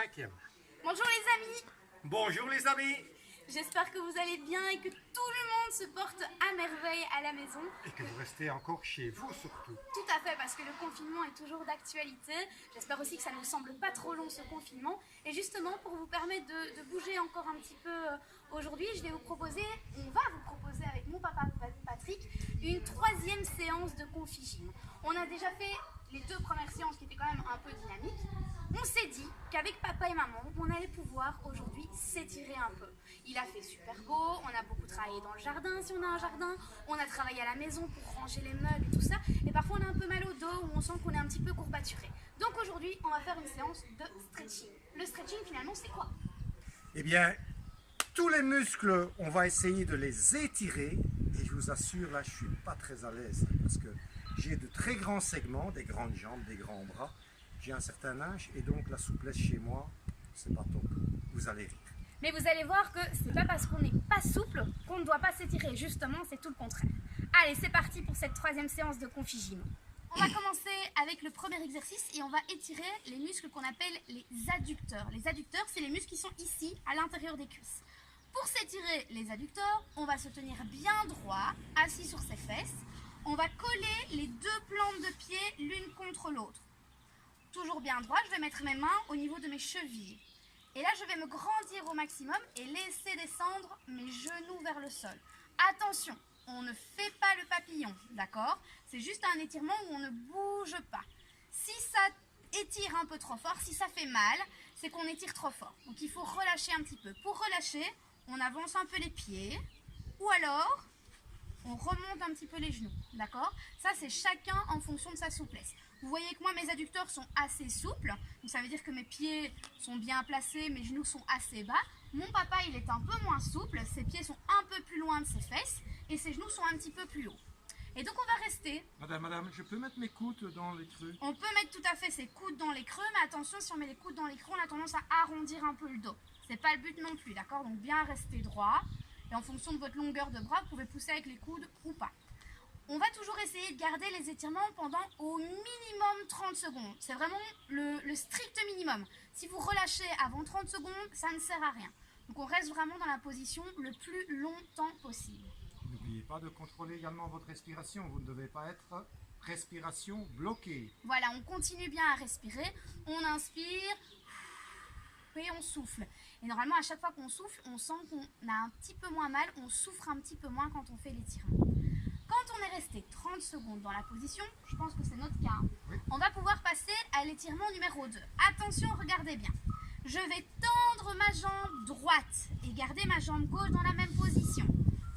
Cinquième. Bonjour les amis, Bonjour les amis. j'espère que vous allez bien et que tout le monde se porte à merveille à la maison. Et que vous restez encore chez vous surtout. Tout à fait, parce que le confinement est toujours d'actualité. J'espère aussi que ça ne nous semble pas trop long ce confinement. Et justement, pour vous permettre de bouger encore un petit peu aujourd'hui, on va vous proposer avec mon papa Patrick, une troisième séance de configime. On a déjà fait les deux premières séances qui étaient quand même un peu dynamiques. On s'est dit qu'avec papa et maman, on allait pouvoir aujourd'hui s'étirer un peu. Il a fait super beau, on a beaucoup travaillé dans le jardin si on a un jardin, on a travaillé à la maison pour ranger les meubles et tout ça, et parfois on a un peu mal au dos ou on sent qu'on est un petit peu courbaturé. Donc aujourd'hui, on va faire une séance de stretching. Le stretching finalement, c'est quoi? Eh bien, tous les muscles, on va essayer de les étirer. Et je vous assure, là, je ne suis pas très à l'aise parce que j'ai de très grands segments, des grandes jambes, des grands bras. J'ai un certain âge et donc la souplesse chez moi, c'est pas top. Vous allez rire. Mais vous allez voir que c'est pas parce qu'on n'est pas souple qu'on ne doit pas s'étirer. Justement, c'est tout le contraire. Allez, c'est parti pour cette troisième séance de configime. On va commencer avec le premier exercice et on va étirer les muscles qu'on appelle les adducteurs. Les adducteurs, c'est les muscles qui sont ici, à l'intérieur des cuisses. Pour s'étirer les adducteurs, on va se tenir bien droit, assis sur ses fesses. On va coller les deux plantes de pied l'une contre l'autre. Toujours bien droit, je vais mettre mes mains au niveau de mes chevilles. Et là, je vais me grandir au maximum et laisser descendre mes genoux vers le sol. Attention, on ne fait pas le papillon, d'accord? C'est juste un étirement où on ne bouge pas. Si ça étire un peu trop fort, si ça fait mal, c'est qu'on étire trop fort. Donc il faut relâcher un petit peu. Pour relâcher, on avance un peu les pieds ou alors on remonte un petit peu les genoux, d'accord? Ça, c'est chacun en fonction de sa souplesse. Vous voyez que moi, mes adducteurs sont assez souples, donc ça veut dire que mes pieds sont bien placés, mes genoux sont assez bas. Mon papa, il est un peu moins souple, ses pieds sont un peu plus loin de ses fesses et ses genoux sont un petit peu plus hauts. Et donc, on va rester. Madame, je peux mettre mes coudes dans les creux? On peut mettre tout à fait ses coudes dans les creux, mais attention, si on met les coudes dans les creux, on a tendance à arrondir un peu le dos. C'est pas le but non plus, d'accord? Donc, bien rester droit. Et en fonction de votre longueur de bras, vous pouvez pousser avec les coudes ou pas. On va toujours essayer de garder les étirements pendant au minimum 30 secondes. C'est vraiment le strict minimum. Si vous relâchez avant 30 secondes, ça ne sert à rien. Donc on reste vraiment dans la position le plus longtemps possible. N'oubliez pas de contrôler également votre respiration. Vous ne devez pas être respiration bloquée. Voilà, on continue bien à respirer. On inspire et on souffle. Et normalement, à chaque fois qu'on souffle, on sent qu'on a un petit peu moins mal. On souffre un petit peu moins quand on fait l'étirement. Quand on est resté 30 secondes dans la position, je pense que c'est notre cas, Oui. on va pouvoir passer à l'étirement numéro 2. Attention, regardez bien. Je vais tendre ma jambe droite et garder ma jambe gauche dans la même position.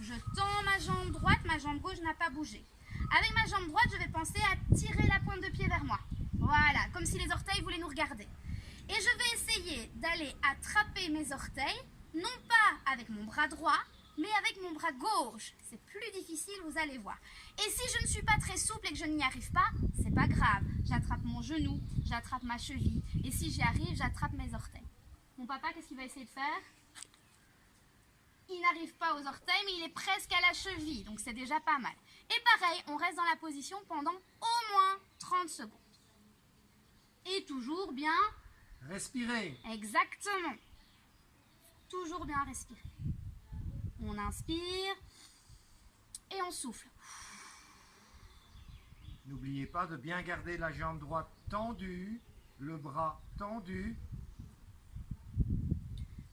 Je tends ma jambe droite, ma jambe gauche n'a pas bougé. Avec ma jambe droite, je vais penser à tirer la pointe de pied vers moi. Voilà, comme si les orteils voulaient nous regarder. Et je vais essayer d'aller attraper mes orteils, non pas avec mon bras droit, mais avec mon bras gauche. C'est plus difficile, vous allez voir. Et si je ne suis pas très souple et que je n'y arrive pas, c'est pas grave. J'attrape mon genou, j'attrape ma cheville. Et si j'y arrive, j'attrape mes orteils. Mon papa, qu'est-ce qu'il va essayer de faire? Il n'arrive pas aux orteils, mais il est presque à la cheville. Donc c'est déjà pas mal. Et pareil, on reste dans la position pendant au moins 30 secondes. Et toujours bien... Respirez. Exactement. Toujours bien respirer. On inspire et on souffle. N'oubliez pas de bien garder la jambe droite tendue, le bras tendu.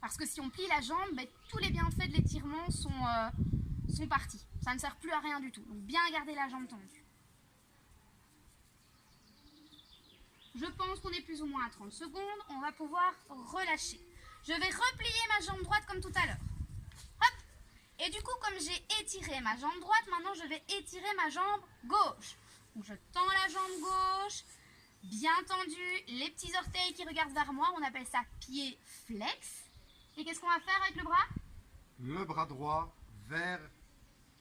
Parce que si on plie la jambe, tous les bienfaits de l'étirement sont partis. Ça ne sert plus à rien du tout. Donc bien garder la jambe tendue. Je pense qu'on est plus ou moins à 30 secondes. On va pouvoir relâcher. Je vais replier ma jambe droite comme tout à l'heure. Hop! Et du coup, comme j'ai étiré ma jambe droite, maintenant je vais étirer ma jambe gauche. Donc je tends la jambe gauche, bien tendue, les petits orteils qui regardent vers moi. On appelle ça pied flex. Et qu'est-ce qu'on va faire avec le bras? Le bras droit vers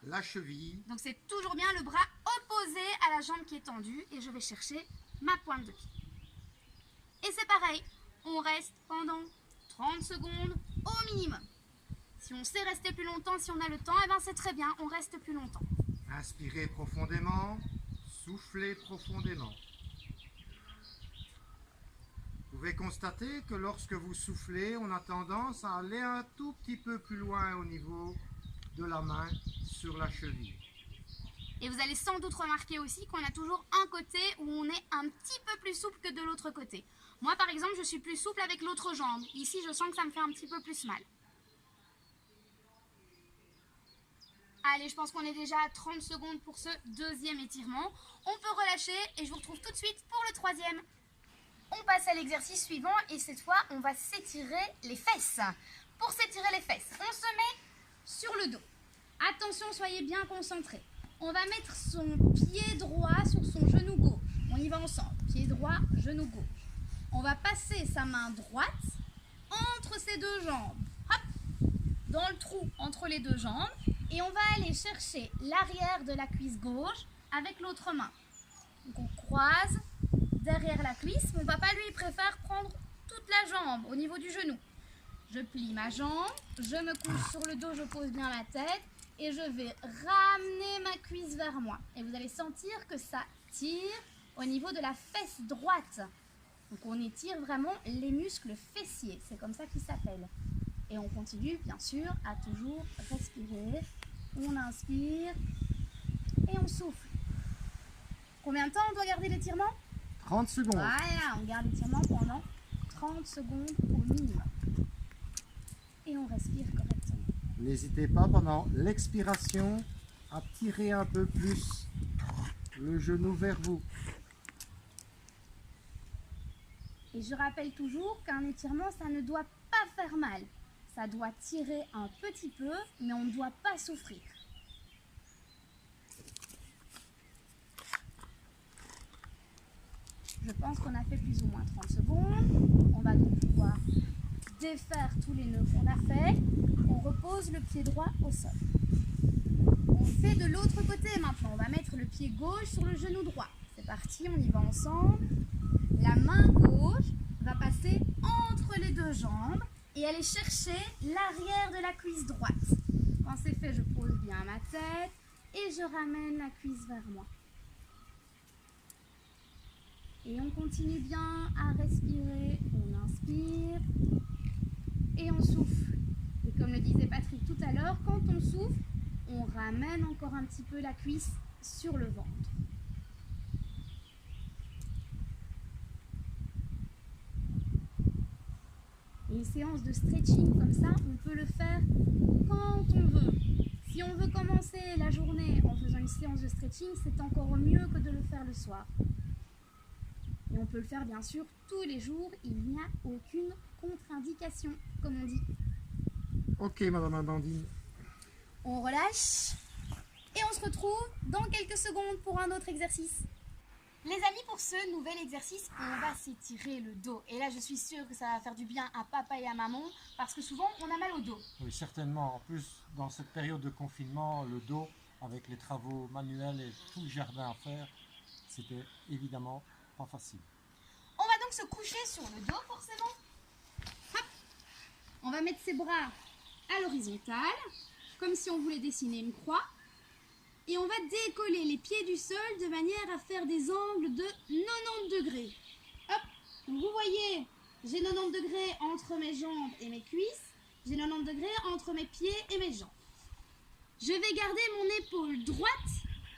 la cheville. Donc c'est toujours bien le bras opposé à la jambe qui est tendue. Et je vais chercher ma pointe de pied. Et c'est pareil, on reste pendant 30 secondes au minimum. Si on sait rester plus longtemps, si on a le temps, eh ben c'est très bien, on reste plus longtemps. Inspirez profondément, soufflez profondément. Vous pouvez constater que lorsque vous soufflez, on a tendance à aller un tout petit peu plus loin au niveau de la main sur la cheville. Et vous allez sans doute remarquer aussi qu'on a toujours un côté où on est un petit peu plus souple que de l'autre côté. Moi, par exemple, je suis plus souple avec l'autre jambe. Ici, je sens que ça me fait un petit peu plus mal. Allez, je pense qu'on est déjà à 30 secondes pour ce deuxième étirement. On peut relâcher et je vous retrouve tout de suite pour le troisième. On passe à l'exercice suivant et cette fois, on va s'étirer les fesses. Pour s'étirer les fesses, on se met sur le dos. Attention, soyez bien concentrés. On va mettre son pied droit sur son genou gauche. On y va ensemble. Pied droit, genou gauche. On va passer sa main droite entre ses deux jambes. Hop, dans le trou entre les deux jambes. Et on va aller chercher l'arrière de la cuisse gauche avec l'autre main. Donc on croise derrière la cuisse. Mon papa, lui, il préfère prendre toute la jambe au niveau du genou. Je plie ma jambe, je me couche sur le dos, je pose bien la tête. Et je vais ramener ma cuisse vers moi. Et vous allez sentir que ça tire au niveau de la fesse droite. Donc on étire vraiment les muscles fessiers. C'est comme ça qu'ils s'appellent. Et on continue bien sûr à toujours respirer. On inspire et on souffle. Combien de temps on doit garder l'étirement? 30 secondes. Voilà, on garde l'étirement pendant 30 secondes au minimum. Et on respire correctement. N'hésitez pas pendant l'expiration à tirer un peu plus le genou vers vous. Et je rappelle toujours qu'un étirement, ça ne doit pas faire mal. Ça doit tirer un petit peu, mais on ne doit pas souffrir. Je pense qu'on a fait plus ou moins 30 secondes. On va donc pouvoir défaire tous les nœuds qu'on a fait. On repose le pied droit au sol. On fait de l'autre côté maintenant. On va mettre le pied gauche sur le genou droit. C'est parti, on y va ensemble. La main gauche va passer entre les deux jambes et aller chercher l'arrière de la cuisse droite. Quand c'est fait, je pose bien ma tête et je ramène la cuisse vers moi. Et on continue bien à respirer. On inspire et on souffle. Et comme le disait Patrick tout à l'heure, quand on souffle, on ramène encore un petit peu la cuisse sur le ventre. Et une séance de stretching comme ça, on peut le faire quand on veut. Si on veut commencer la journée en faisant une séance de stretching, c'est encore mieux que de le faire le soir. Et on peut le faire bien sûr tous les jours, il n'y a aucune contre-indication, comme on dit. Ok, Madame Amandine. On relâche et on se retrouve dans quelques secondes pour un autre exercice. Les amis, pour ce nouvel exercice, on va s'étirer le dos. Et là, je suis sûre que ça va faire du bien à papa et à maman, parce que souvent, on a mal au dos. Oui, certainement. En plus, dans cette période de confinement, le dos, avec les travaux manuels et tout le jardin à faire, c'était évidemment pas facile. On va donc se coucher sur le dos, forcément. Hop. On va mettre ses bras à l'horizontale, comme si on voulait dessiner une croix. Et on va décoller les pieds du sol de manière à faire des angles de 90 degrés. Hop. Donc vous voyez, j'ai 90 degrés entre mes jambes et mes cuisses. J'ai 90 degrés entre mes pieds et mes jambes. Je vais garder mon épaule droite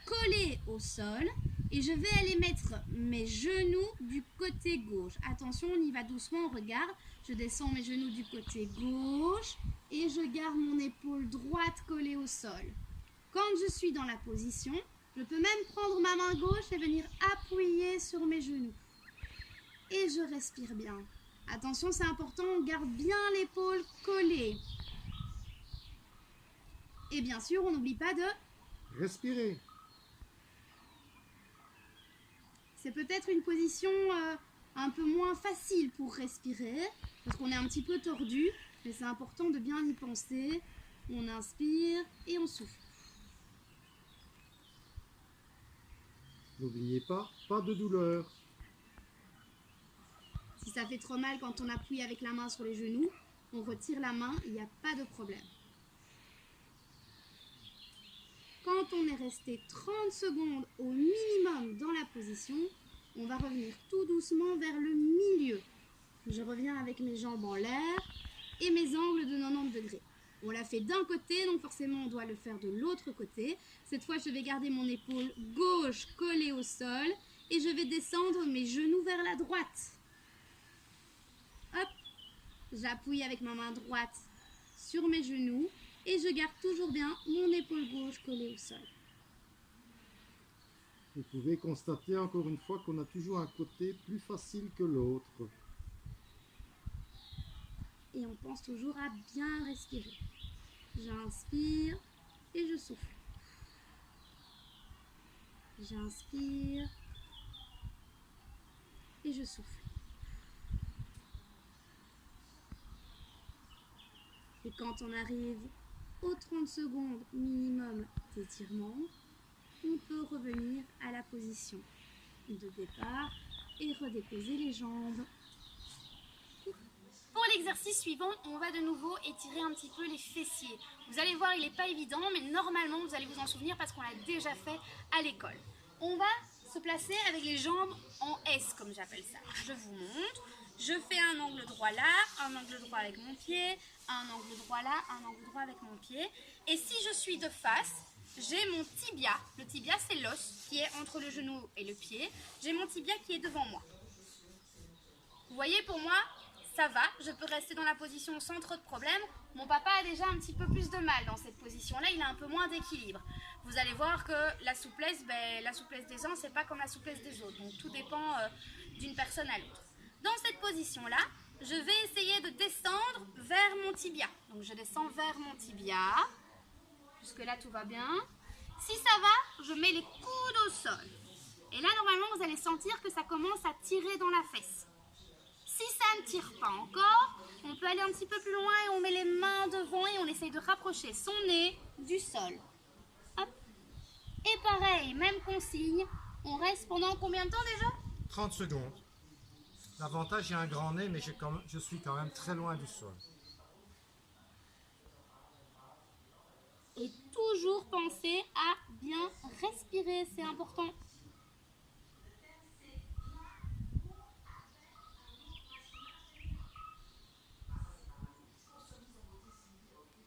collée au sol. Et je vais aller mettre mes genoux du côté gauche. Attention, on y va doucement, on regarde. Je descends mes genoux du côté gauche et je garde mon épaule droite collée au sol. Quand je suis dans la position, je peux même prendre ma main gauche et venir appuyer sur mes genoux. Et je respire bien. Attention, c'est important, on garde bien l'épaule collée. Et bien sûr, on n'oublie pas de Respirez. C'est peut-être une position un peu moins facile pour respirer, parce qu'on est un petit peu tordu, mais c'est important de bien y penser. On inspire et on souffle. N'oubliez pas, pas de douleur. Si ça fait trop mal quand on appuie avec la main sur les genoux, on retire la main, il n'y a pas de problème. Quand on est resté 30 secondes au minimum dans la position, on va revenir tout doucement vers le milieu. Je reviens avec mes jambes en l'air et mes angles de 90 degrés. On l'a fait d'un côté, donc forcément on doit le faire de l'autre côté. Cette fois, je vais garder mon épaule gauche collée au sol et je vais descendre mes genoux vers la droite. Hop, j'appuie avec ma main droite sur mes genoux et je garde toujours bien mon épaule gauche collée au sol. Vous pouvez constater encore une fois qu'on a toujours un côté plus facile que l'autre. Et on pense toujours à bien respirer. J'inspire et je souffle. J'inspire et je souffle. Et quand on arrive aux 30 secondes minimum d'étirement, on peut revenir à la position de départ et redéposer les jambes. Pour l'exercice suivant, on va de nouveau étirer un petit peu les fessiers. Vous allez voir, il n'est pas évident, mais normalement, vous allez vous en souvenir parce qu'on l'a déjà fait à l'école. On va se placer avec les jambes en S, comme j'appelle ça. Je vous montre. Je fais un angle droit là, un angle droit avec mon pied, un angle droit là, un angle droit avec mon pied. Et si je suis de face, j'ai mon tibia. Le tibia, c'est l'os qui est entre le genou et le pied. J'ai mon tibia qui est devant moi. Vous voyez, pour moi, ça va. Je peux rester dans la position sans trop de problèmes. Mon papa a déjà un petit peu plus de mal dans cette position-là. Il a un peu moins d'équilibre. Vous allez voir que la souplesse des uns, c'est pas comme la souplesse des autres. Donc, tout dépend d'une personne à l'autre. Dans cette position-là, je vais essayer de descendre vers mon tibia. Donc, je descends vers mon tibia. Jusque-là, tout va bien. Si ça va, je mets les coudes au sol. Et là, normalement, vous allez sentir que ça commence à tirer dans la fesse. Si ça ne tire pas encore, on peut aller un petit peu plus loin et on met les mains devant et on essaye de rapprocher son nez du sol. Hop. Et pareil, même consigne, on reste pendant combien de temps déjà? 30 secondes. L'avantage, j'ai un grand nez, mais je suis quand même très loin du sol. Et toujours penser à bien respirer, c'est important.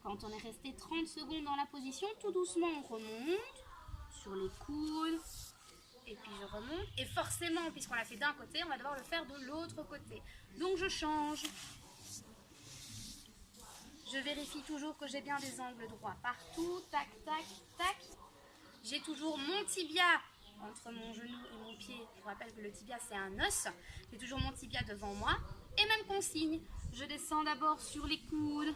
Quand on est resté 30 secondes dans la position, tout doucement on remonte sur les coudes. Et puis je remonte. Et forcément, puisqu'on l'a fait d'un côté, on va devoir le faire de l'autre côté. Donc je change. Je vérifie toujours que j'ai bien des angles droits partout. Tac, tac, tac. J'ai toujours mon tibia entre mon genou et mon pied. Je vous rappelle que le tibia, c'est un os. J'ai toujours mon tibia devant moi. Et même consigne. Je descends d'abord sur les coudes.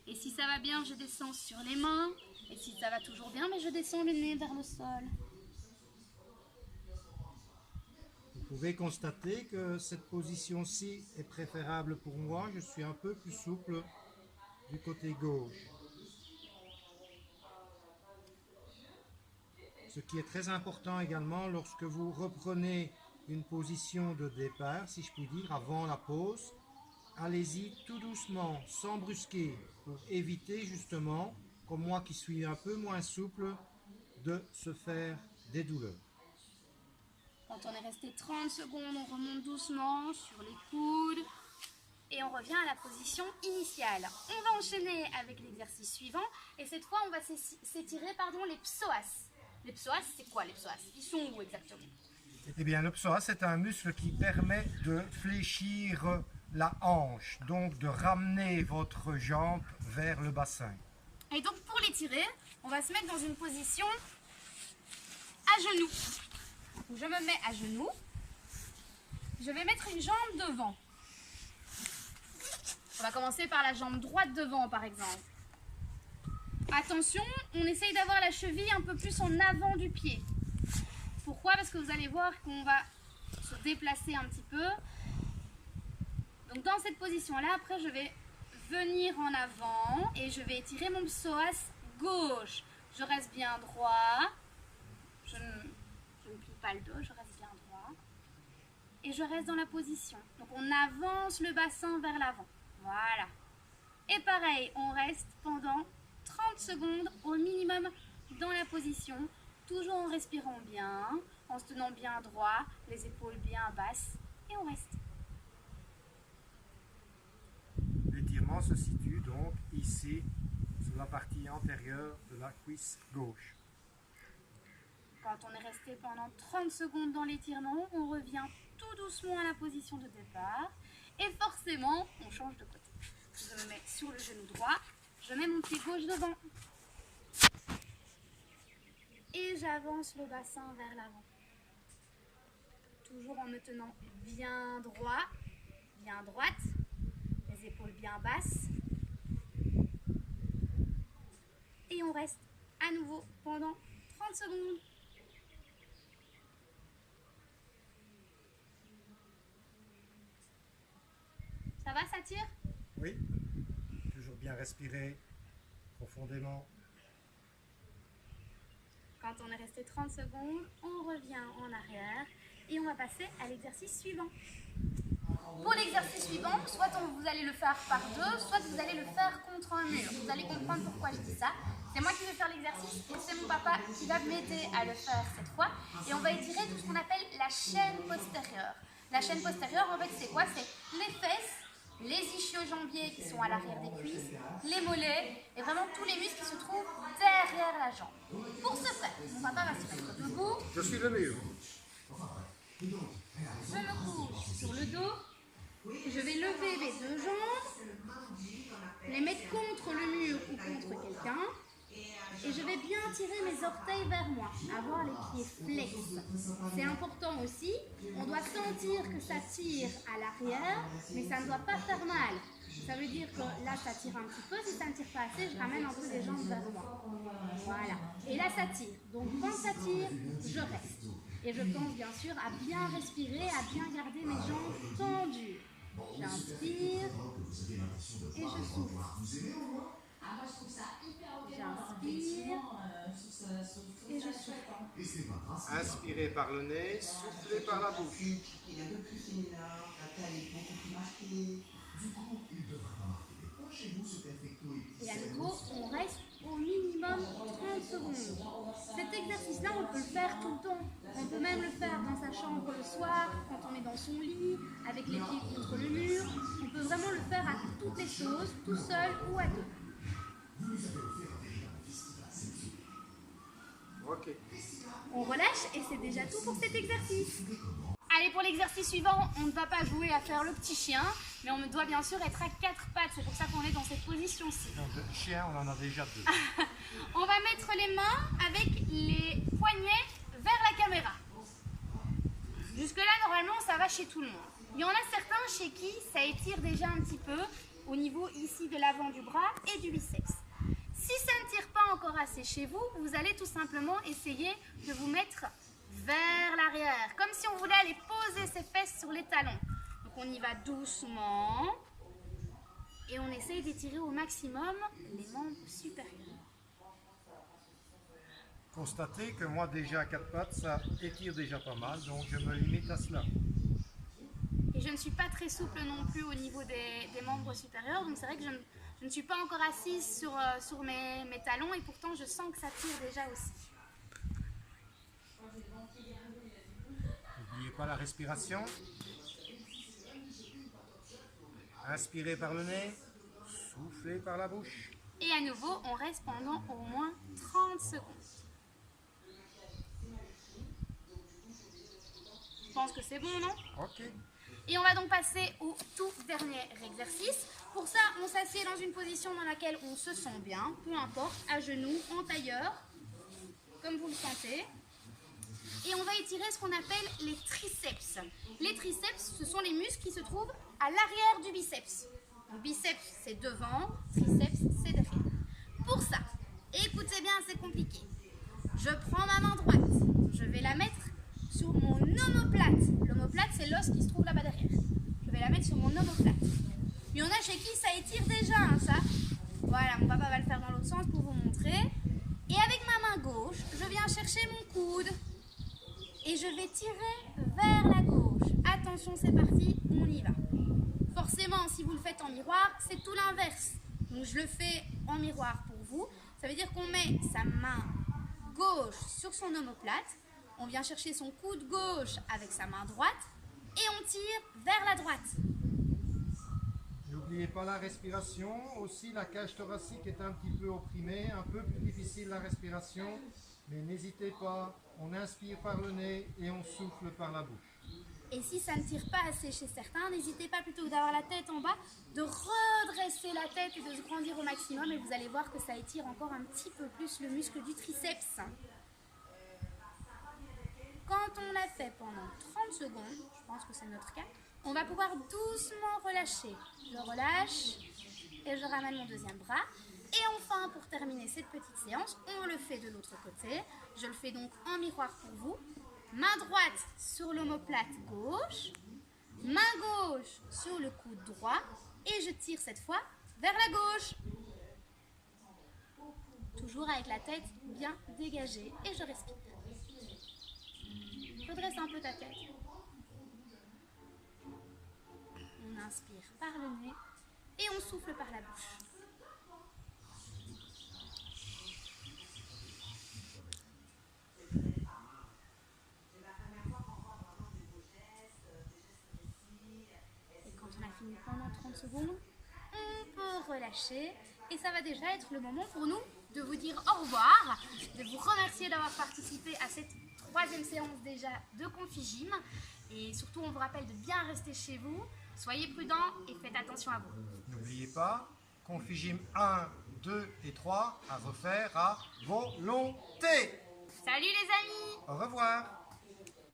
Et si ça va bien, je descends sur les mains. Et si ça va toujours bien, mais je descends le nez vers le sol. Vous pouvez constater que cette position-ci est préférable pour moi. Je suis un peu plus souple du côté gauche. Ce qui est très important également lorsque vous reprenez une position de départ, si je puis dire, avant la pause, allez-y tout doucement, sans brusquer, pour éviter justement, comme moi qui suis un peu moins souple, de se faire des douleurs. Quand on est resté 30 secondes, on remonte doucement sur les coudes et on revient à la position initiale. On va enchaîner avec l'exercice suivant et cette fois, on va s'étirer les psoas. Les psoas, c'est quoi les psoas? Ils sont où exactement? Eh bien, le psoas, c'est un muscle qui permet de fléchir la hanche, donc de ramener votre jambe vers le bassin. Et donc, pour l'étirer, on va se mettre dans une position à genoux. Donc, je me mets à genoux. Je vais mettre une jambe devant. On va commencer par la jambe droite devant, par exemple. Attention, on essaye d'avoir la cheville un peu plus en avant du pied. Pourquoi? Parce que vous allez voir qu'on va se déplacer un petit peu. Donc dans cette position-là, après je vais venir en avant et je vais étirer mon psoas gauche. Je reste bien droit. Je ne plie pas le dos, je reste bien droit. Et je reste dans la position. Donc on avance le bassin vers l'avant. Voilà. Et pareil, on reste pendant 30 secondes au minimum dans la position, toujours en respirant bien, en se tenant bien droit, les épaules bien basses, et on reste. l'étirement se situe donc ici, sur la partie antérieure de la cuisse gauche. Quand on est resté pendant 30 secondes dans l'étirement, on revient tout doucement à la position de départ et forcément, on change de côté. Je me mets sur le genou droit, je mets mon pied gauche devant et j'avance le bassin vers l'avant. Toujours en me tenant bien droit, bien droite, les épaules bien basses. Et on reste à nouveau pendant 30 secondes. Ça va, ça tire? Oui, toujours bien respirer profondément. Quand on est resté 30 secondes, on revient en arrière et on va passer à l'exercice suivant. Pour l'exercice suivant, soit vous allez le faire par deux, soit vous allez le faire contre un mur. Vous allez comprendre pourquoi je dis ça. C'est moi qui vais faire l'exercice et c'est mon papa qui va m'aider à le faire cette fois. Et on va étirer tout ce qu'on appelle la chaîne postérieure. La chaîne postérieure, en fait, c'est quoi? C'est les fesses, les ischio-jambiers qui sont à l'arrière des cuisses, les mollets et vraiment tous les muscles qui se trouvent derrière la jambe. Pour ce faire, mon papa va se mettre debout. Je suis le mur. Je me couche sur le dos. Je vais lever mes deux jambes, les mettre contre le mur ou contre quelqu'un. Et je vais bien tirer mes orteils vers moi, avoir les pieds flex. C'est important aussi, on doit sentir que ça tire à l'arrière, mais ça ne doit pas faire mal. Ça veut dire que là ça tire un petit peu, si ça ne tire pas assez, je ramène un peu les jambes vers moi. Voilà, et là ça tire. Donc quand ça tire, je reste. Et je pense bien sûr à bien respirer, à bien garder mes jambes tendues. J'inspire et je souffle. J'inspire et je souffle. Inspirez par le nez, soufflez par la bouche. Et à nouveau, on reste au minimum 30 secondes. Cet exercice-là, on peut le faire tout le temps. On peut même le faire dans sa chambre le soir, quand on est dans son lit, avec les pieds contre le mur. On peut vraiment le faire à toutes les choses, tout seul ou à deux. Ok. On relâche et c'est déjà tout pour cet exercice. Allez, pour l'exercice suivant, on ne va pas jouer à faire le petit chien, mais on doit bien sûr être à quatre pattes. C'est pour ça qu'on est dans cette position-ci. Donc, de chien, on en a déjà deux. On va mettre les mains avec les poignets vers la caméra. Jusque-là, normalement, ça va chez tout le monde. Il y en a certains chez qui ça étire déjà un petit peu au niveau ici de l'avant du bras et du biceps. Si ça ne tire pas encore assez chez vous, vous allez tout simplement essayer de vous mettre vers l'arrière, comme si on voulait aller poser ses fesses sur les talons. Donc on y va doucement et on essaye d'étirer au maximum les membres supérieurs. Constatez que moi déjà à quatre pattes, ça étire déjà pas mal, donc je me limite à cela. Et je ne suis pas très souple non plus au niveau des membres supérieurs, donc c'est vrai que je ne suis pas encore assise sur mes talons et pourtant je sens que ça tire déjà aussi. N'oubliez pas la respiration. Inspirez par le nez, soufflez par la bouche. Et à nouveau, on reste pendant au moins 30 secondes. Je pense que c'est bon, non? Ok. Et on va donc passer au tout dernier exercice. Pour ça, on s'assied dans une position dans laquelle on se sent bien, peu importe, à genoux, en tailleur, comme vous le sentez. Et on va étirer ce qu'on appelle les triceps. Les triceps, ce sont les muscles qui se trouvent à l'arrière du biceps. Donc biceps, c'est devant, triceps, c'est derrière. Pour ça, écoutez bien, c'est compliqué. Je prends ma main droite, je vais la mettre sur mon omoplate. L'omoplate, c'est l'os qui se trouve là-bas derrière. Je vais la mettre sur mon omoplate. Il y en a chez qui ça étire déjà, hein, ça. Voilà, mon papa va le faire dans l'autre sens pour vous montrer. Et avec ma main gauche, je viens chercher mon coude. Et je vais tirer vers la gauche. Attention, c'est parti, on y va. Forcément, si vous le faites en miroir, c'est tout l'inverse. Donc je le fais en miroir pour vous. Ça veut dire qu'on met sa main gauche sur son omoplate. On vient chercher son coude gauche avec sa main droite. Et on tire vers la droite. N'oubliez pas la respiration. Aussi, la cage thoracique est un petit peu opprimée, un peu plus difficile la respiration. Mais n'hésitez pas, on inspire par le nez et on souffle par la bouche. Et si ça ne tire pas assez chez certains, n'hésitez pas plutôt que d'avoir la tête en bas, de redresser la tête et de se grandir au maximum. Et vous allez voir que ça étire encore un petit peu plus le muscle du triceps. Quand on l'a fait pendant 30 secondes, je pense que c'est notre cas, on va pouvoir doucement relâcher. Je relâche et je ramène mon deuxième bras. Et enfin, pour terminer cette petite séance, on le fait de l'autre côté. Je le fais donc en miroir pour vous. Main droite sur l'omoplate gauche, main gauche sur le coude droit et je tire cette fois vers la gauche. Toujours avec la tête bien dégagée et je respire. Redresse un peu ta tête. On inspire par le nez et on souffle par la bouche. Et quand on a fini pendant 30 secondes, on peut relâcher et ça va déjà être le moment pour nous de vous dire au revoir, de vous remercier d'avoir participé à cette troisième séance déjà de Configym. Et surtout, on vous rappelle de bien rester chez vous. Soyez prudents et faites attention à vous. N'oubliez pas, Configym 1, 2 et 3 à refaire à volonté. Salut les amis! Au revoir.